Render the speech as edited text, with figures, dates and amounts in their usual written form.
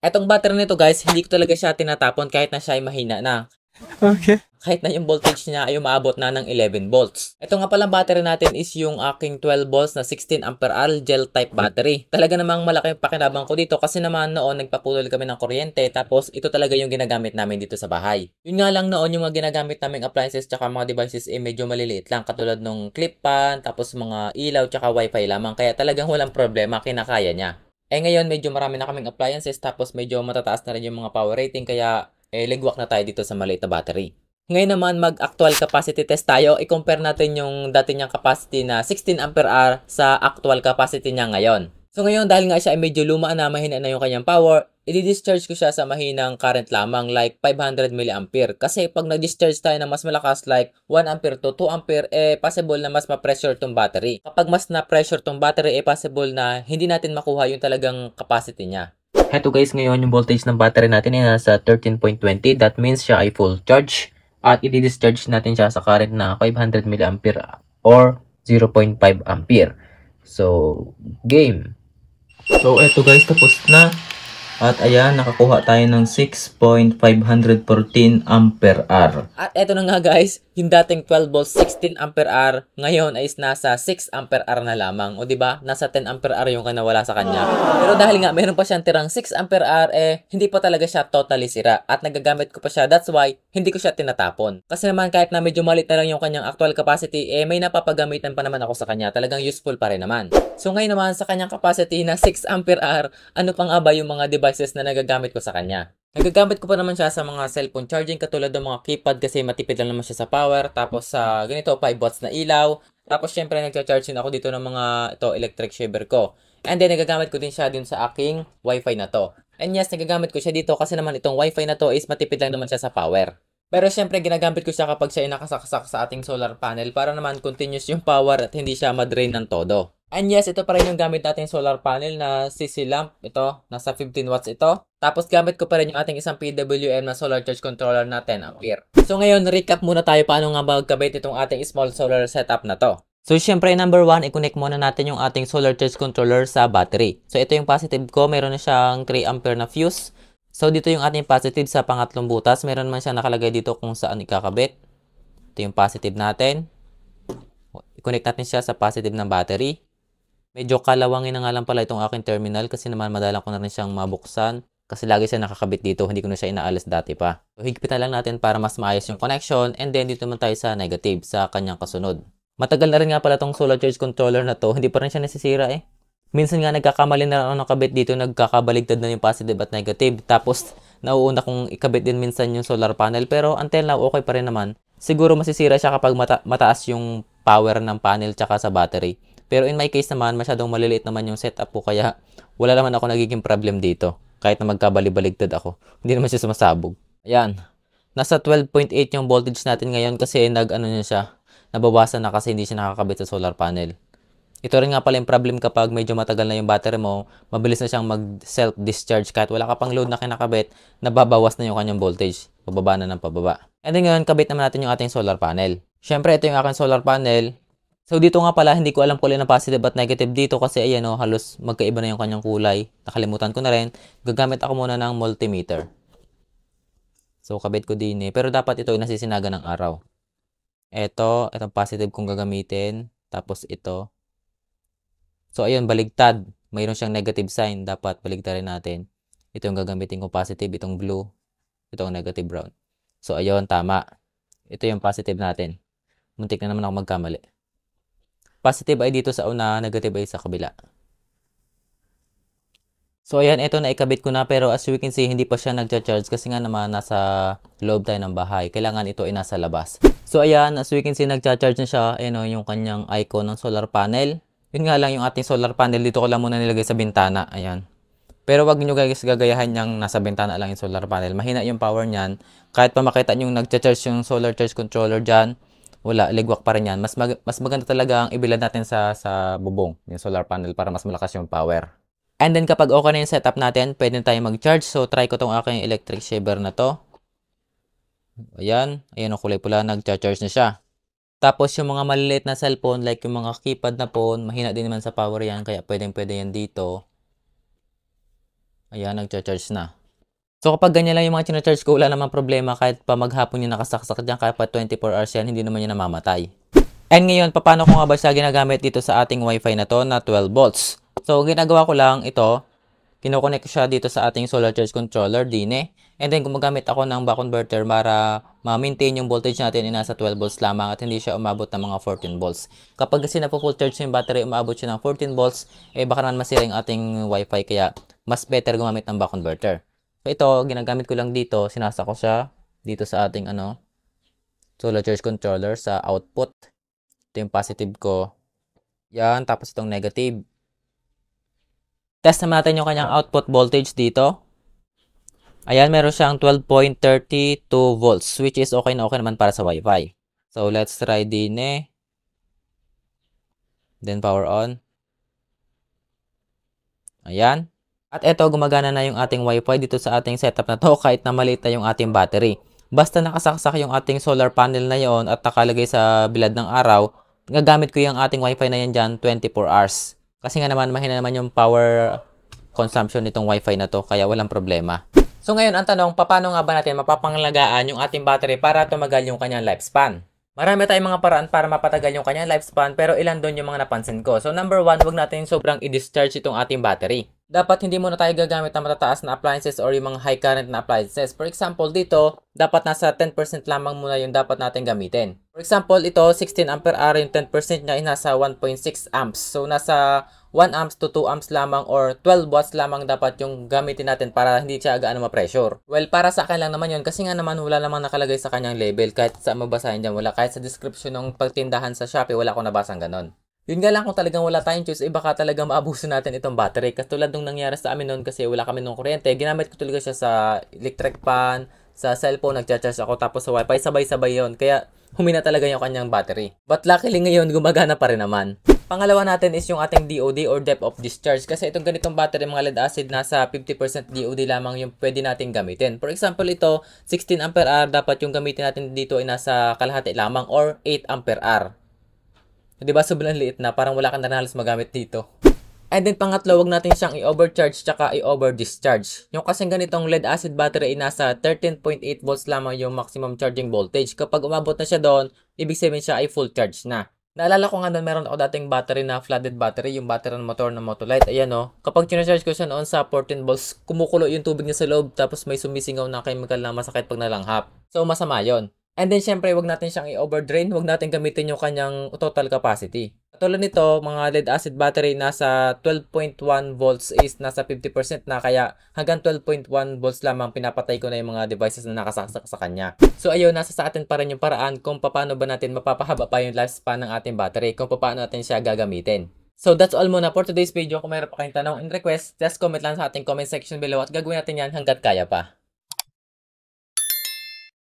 Etong battery nito guys, hindi ko talaga siya tinatapon kahit na siya ay mahina na. Okay. Kahit na yung voltage niya ay umaabot na ng 11 volts. Ito nga palang battery natin is yung aking 12 volts na 16 ampere hour gel type battery. Talaga namang malaki yung pakinabang ko dito kasi naman noon nagpaputol kami ng kuryente tapos ito talaga yung ginagamit namin dito sa bahay. Yun nga lang noon yung mga ginagamit naming appliances tsaka mga devices eh medyo maliliit lang katulad nung clip fan tapos mga ilaw tsaka wifi lamang kaya talagang walang problema kinakaya niya. Ngayon medyo marami na kaming appliances tapos medyo matataas na rin yung mga power rating kaya ligwak na tayo dito sa maliit na battery. Ngayon naman mag-actual capacity test tayo. I-compare natin yung dati niyang capacity na 16 ampere hour sa actual capacity niya ngayon. So ngayon dahil nga siya ay medyo luma na mahina na yung kanyang power, i-discharge ko siya sa mahinang current lamang like 500 mA. Kasi pag nag-discharge tayo na mas malakas like 1 ampere to 2 ampere, possible na mas ma-pressure tong battery. Kapag mas na-pressure tong battery, possible na hindi natin makuha yung talagang capacity niya. Heto guys, ngayon yung voltage ng battery natin ay nasa 13.20. That means siya ay full charge. At i-discharge natin siya sa current na 500 mA or 0.5 ampere. So, game. So, eto guys, tapos na. At ayan, nakakuha tayo ng 6.514 ampere hour. At eto na nga guys, yung dating 12 volts 16 ampere hour, ngayon ay nasa 6 ampere hour na lamang. O diba, nasa 10 ampere hour yung nawala sa kanya. Pero dahil nga meron pa siyang tirang 6 ampere hour, hindi pa talaga siya totally sira. At nagagamit ko pa siya, that's why hindi ko siya tinatapon. Kasi naman kahit na medyo malit na lang yung kanyang actual capacity, may napapagamitan pa naman ako sa kanya. Talagang useful pa rin naman. So ngayon naman sa kanyang capacity na 6 ampere hour, ano pang ba yung mga devices na nagagamit ko sa kanya? Nagagamit ko pa naman siya sa mga cellphone charging katulad ng mga keypad kasi matipid lang naman siya sa power. Tapos sa ganito 5 watts na ilaw. Tapos syempre nagcha-charge din ako dito ng mga electric shaver ko. And then nagagamit ko din siya dun sa aking wifi na to. And yes, nagagamit ko siya dito kasi naman itong wifi na to is matipid lang naman siya sa power. Pero syempre ginagamit ko siya kapag siya ay nakasaksak sa ating solar panel para naman continuous yung power at hindi siya ma-drain ng todo. And yes, ito pa rin yung gamit nating solar panel na CC lamp. Ito, nasa 15 watts ito. Tapos gamit ko pa rin yung ating isang PWM na solar charge controller na 10 ampere. So ngayon, recap muna tayo paano nga magkabit itong ating small solar setup na to. So syempre, number 1, i-connect muna natin yung ating solar charge controller sa battery. So ito yung positive ko, meron na siyang 3 ampere na fuse. So dito yung ating positive sa pangatlong butas. Meron man siya nakalagay dito kung saan ikakabit. Ito yung positive natin. I-connect natin siya sa positive ng battery. Medyo kalawangin na nga lang pala itong aking terminal kasi naman madalang ko na rin siyang mabuksan. Kasi lagi siya nakakabit dito, hindi ko na siya inaalis dati pa. So higpitan lang natin para mas maayos yung connection and then dito naman tayo sa negative, sa kanyang kasunod. Matagal na rin nga pala itong solar charge controller na to, hindi pa rin siya nasisira eh. Minsan nga nagkakamali na ako nakabit dito, nagkakabaligtad na yung positive at negative. Tapos nauuna kong ikabit din minsan yung solar panel pero until now okay pa rin naman. Siguro masisira siya kapag mataas yung power ng panel tsaka sa battery. Pero in my case naman, masyadong maliliit naman yung setup ko kaya wala naman ako nagiging problem dito. Kahit na magkabali-baligtad ako. Hindi naman siya sumasabog. Ayan. Nasa 12.8 yung voltage natin ngayon kasi niya siya. Nabawasan na kasi hindi siya nakakabit sa solar panel. Ito rin nga pala yung problem kapag medyo matagal na yung battery mo, mabilis na siyang mag-self-discharge kahit wala ka pang load na kinakabit, nababawas na yung kanyang voltage. Pababa na ng pababa. And then ngayon, kabit naman natin yung ating solar panel. Syempre, ito yung aking solar panel. So dito nga pala, hindi ko alam kung alin ang positive at negative dito kasi ayan o, halos magkaiba na yung kanyang kulay. Nakalimutan ko na rin. Gagamit ako muna ng multimeter. So kabit ko din eh. Pero dapat ito ay nasisinaga ng araw. Itong positive kong gagamitin. Tapos ito. So ayun, baligtad. Mayroon siyang negative sign. Dapat baligtarin natin. Ito yung gagamitin ko positive. Itong blue. Itong negative brown. So ayun, tama. Ito yung positive natin. Muntik na naman ako magkamali. Positive ay dito sa una, negative ay sa kabila. So ayan, ito na ikabit ko na pero as you can see, hindi pa siya nagcha-charge kasi nga naman nasa loob tayo ng bahay. Kailangan ito ay nasa labas. So ayan, as you can see, nagcha-charge na siya. Ayan o, yung kanyang icon ng solar panel. Yun nga lang yung ating solar panel. Dito ko lang muna nilagay sa bintana. Ayan. Pero wag niyo guys gagayahan niyang nasa bintana lang yung solar panel. Mahina yung power niyan. Kahit pa makita niyo nagcha-charge yung solar charge controller dyan, wala, ligwak pa rin yan. Mas maganda talaga ang ibilad natin sa bubong, yung solar panel para mas malakas yung power. And then kapag okay na yung setup natin, pwede na tayo mag-charge. So try ko tong aking electric shaver na to. Ayan, ayan ang kulay pula, nag-charge na siya. Tapos yung mga maliliit na cellphone, like yung mga keypad na phone, mahina din naman sa power yan, kaya pwede yan dito. Ayan, nagcha-charge na. So kapag ganyan lang yung mga china-charge ko, wala namang problema kahit pa maghapon yung nakasaksak diyan, kahit pa 24 hours yan, hindi naman yan namamatay. And ngayon, paano ko nga ba siya ginagamit dito sa ating wifi na to na 12 volts? So ginagawa ko lang ito, kino-connect ko siya dito sa ating solar charge controller, DINE. And then gumagamit ako ng back converter para ma-maintain yung voltage natin na nasa 12 volts lamang at hindi siya umabot ng mga 14 volts. Kapag kasi full charge yung battery, umabot siya ng 14 volts, baka naman masira yung ating wifi, kaya mas better gumamit ng back converter. So ito, ginagamit ko lang dito, sinasa ko siya dito sa ating solar charge controller sa output. Ito yung positive ko. Yan, tapos itong negative. Test naman natin yung kanyang output voltage dito. Ayan, meron siyang 12.32 volts, which is okay na okay naman para sa Wi-Fi. So, let's try DINE. Then, power on. Ayan. At eto, gumagana na yung ating Wi-Fi dito sa ating setup na to kahit na maliit na yung ating battery. Basta nakasaksak yung ating solar panel na yon at nakalagay sa bilad ng araw, gagamit ko yung ating Wi-Fi na yan dyan 24 hours. Kasi nga naman, mahina naman yung power consumption nitong Wi-Fi na to, kaya walang problema. So ngayon, ang tanong, paano nga ba natin mapapangalagaan yung ating battery para tumagal yung kanyang lifespan? Marami tayong mga paraan para mapatagal yung kanyang lifespan, pero ilan doon yung mga napansin ko. So number 1, huwag natin sobrang i-discharge itong ating battery. Dapat hindi muna tayo gagamit ng matataas na appliances or yung mga high current na appliances. For example, dito, dapat nasa 10% lamang muna yung dapat natin gamitin. For example, ito, 16 ampere hour, yung 10% niya ay nasa 1.6 amps. So, nasa 1 amps to 2 amps lamang or 12 watts lamang dapat yung gamitin natin para hindi siya gaano ma-pressure. Well, para sa akin lang naman yun kasi nga naman wala namang nakalagay sa kanyang label. Kahit sa mabasahin dyan, wala. Kahit sa description ng pagtindahan sa Shopee, wala akong nabasang ganon. Yun nga lang, kung talagang wala tayong choice, baka talagang maabuso natin itong battery. Katulad nung nangyari sa amin noon kasi wala kami nung kuryente. Ginamit ko talaga siya sa electric fan, sa cellphone, nagcha-charge ako, tapos sa wifi, sabay-sabay yon. Kaya humina talaga yung kanyang battery. But luckily ngayon, gumagana pa rin naman. Pangalawa natin is yung ating DOD or depth of discharge. Kasi itong ganitong battery, mga lead acid, nasa 50% DOD lamang yung pwede natin gamitin. For example, ito, 16 ampere hour, dapat yung gamitin natin dito ay nasa kalahati lamang or 8 ampere hour. Diba sobrang liit na, parang wala kang na halos magamit dito. And then pangatlo, wag natin siyang i-overcharge tsaka i-overdischarge. Yung kasing ganitong lead acid battery ay nasa 13.8 volts lamang yung maximum charging voltage. Kapag umabot na siya doon, ibig sabihin siya ay full charge na. Naalala ko nga doon, meron ako dating battery na flooded battery, yung battery ng motor ng Motolite. Ayan o, kapag charge ko siya noon sa 14 volts, kumukulo yung tubig niya sa loob, tapos may sumisingaw na chemical na masakit pag nalanghap. So masama yon. And then syempre, wag natin siyang i-overdrain, wag natin gamitin yung kanyang total capacity. Katulad nito, mga lead acid battery nasa 12.1 volts is nasa 50% na, kaya hanggang 12.1 volts lamang pinapatay ko na yung mga devices na nakasaksak sa kanya. So ayun, nasa sa atin pa rin yung paraan kung paano ba natin mapapahaba pa yung lifespan ng ating battery, kung paano natin siya gagamitin. So that's all muna for today's video. Kung mayroon pa kayong tanong and request, just comment lang sa ating comment section below at gagawin natin yan hanggat kaya pa.